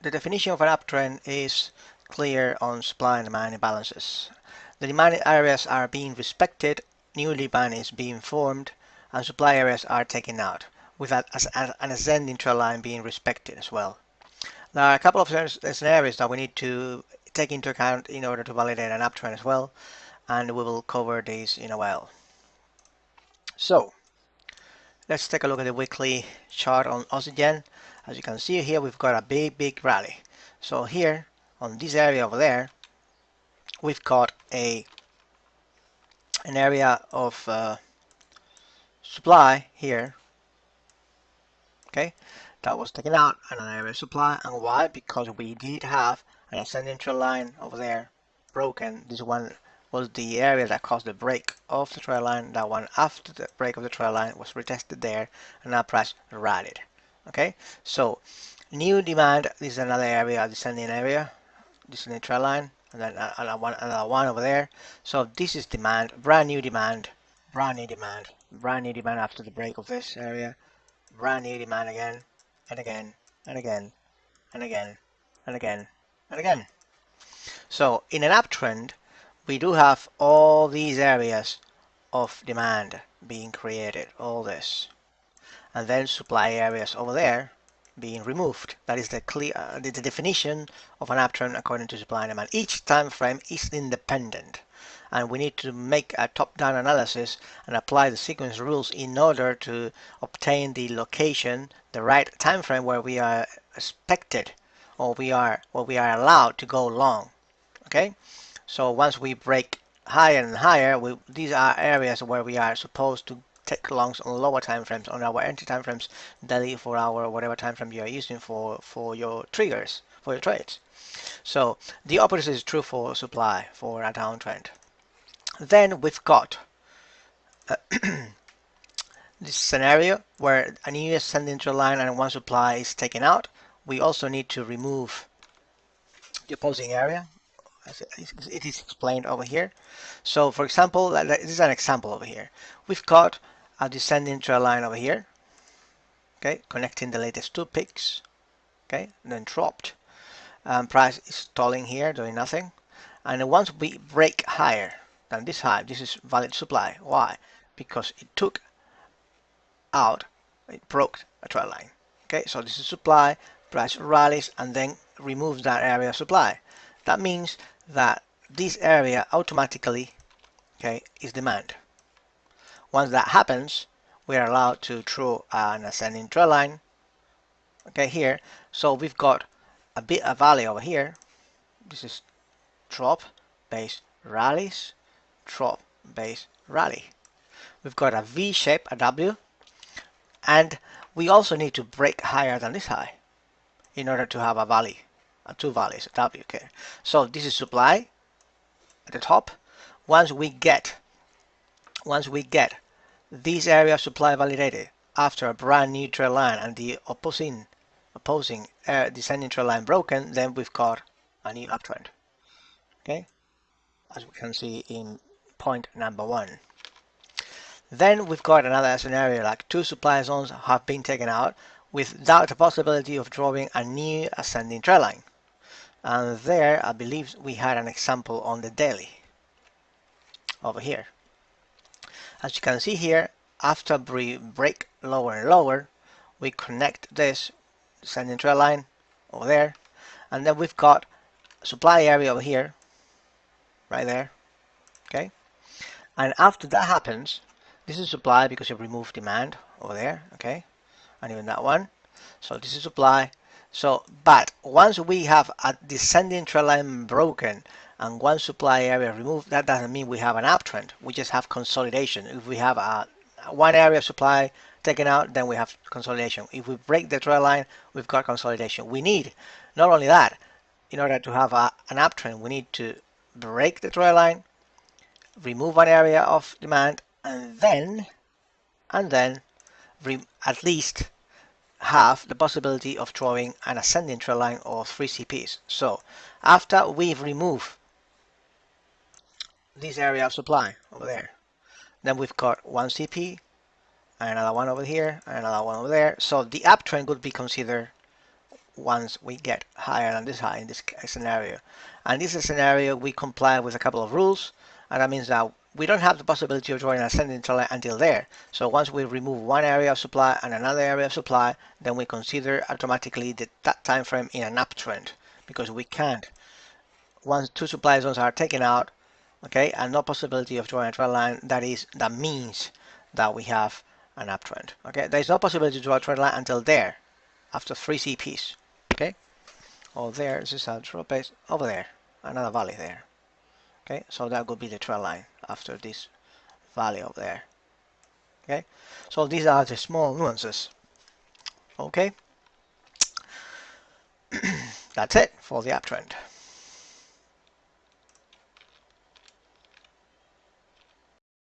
The definition of an uptrend is clear on supply and demand imbalances. The demand areas are being respected, new demand is being formed, and supply areas are taken out, with an ascending trend line being respected as well. There are a couple of scenarios that we need to take into account in order to validate an uptrend as well, and we will cover these in a while. So let's take a look at the weekly chart on Oxygen. As you can see here, we've got a big rally. So here on this area over there, we've got an area of supply here. Okay, that was taken out, and an area of supply. And why? Because we did have an ascending trend line over there broken. This one was the area that caused the break of the trend line. That one after the break of the trend line was retested there, and our price rallied. Okay, so new demand. This is another area, descending area, descending trend line, and then another one over there. So this is demand, brand new demand, brand new demand, brand new demand after the break of this area, brand new demand again, and again, and again, and again, and again, and again. So in an uptrend, we do have all these areas of demand being created, all this, and then supply areas over there being removed. That is the definition of an uptrend according to supply and demand. Each time frame is independent, and we need to make a top-down analysis and apply the sequence rules in order to obtain the location, the right time frame where we are expected or we are allowed to go long. Okay, so once we break higher and higher, these are areas where we are supposed to take longs on lower time frames, on our entry time frames, daily, 4 hour, whatever time frame you are using for your triggers, for your trades. So the opposite is true for supply, for a downtrend. Then we've got this scenario where a new ascending trend line and one supply is taken out. We also need to remove the opposing area, as it is explained over here. So for example, this is an example over here. We've got a descending trend line over here, okay, connecting the latest two peaks, okay, and then dropped. Price is stalling here, doing nothing. And once we break higher than this high, this is valid supply. Why? Because it took out, it broke a trend line. Okay, so this is supply, price rallies and then removes that area of supply. That means that this area automatically, okay, is demand. Once that happens, we are allowed to throw an ascending trend line, okay, here. So we've got a valley over here. This is drop, base, rallies, drop, base, rally. We've got a V shape, a W, and we also need to break higher than this high in order to have a valley, two valleys, a W. Okay, so this is supply at the top. Once we get this area of supply validated after a brand new trend line and the opposing descending trend line broken, then we've got a new uptrend. Okay, as we can see in point number 1. Then we've got another scenario like two supply zones have been taken out without the possibility of drawing a new ascending trend line. And there I believe we had an example on the daily over here. As you can see here, after we break lower and lower, we connect this ascending trend line over there, and then we've got a supply area over here, right there. Okay, and after that happens, this is supply because you've removed demand over there, okay, and even that one. So this is supply. So, but once we have a descending trend line broken and one supply area removed, that doesn't mean we have an uptrend. We just have consolidation. If we have one area of supply taken out, then we have consolidation. If we break the trend line, we've got consolidation. We need not only that, in order to have an uptrend, we need to break the trend line, remove one area of demand, and then at least have the possibility of drawing an ascending trend line or 3 CPs. So after we've removed this area of supply over there, then we've got 1 CP, and another one over here, and another one over there. So the uptrend would be considered once we get higher than this high in this scenario. And this scenario, we comply with a couple of rules, and that means that we don't have the possibility of drawing an ascending trend line until there. So once we remove one area of supply and another area of supply, then we consider automatically that time frame in an uptrend, because we can't. Once two supply zones are taken out, okay, and no possibility of drawing a trend line, that means that we have an uptrend. Okay, there is no possibility to draw a trend line until there, after 3 CPs. Okay, or there, this is a draw base over there, another valley there. Okay, so that would be the trend line after this valley over there. Okay, so these are the small nuances. Okay, that's it for the uptrend.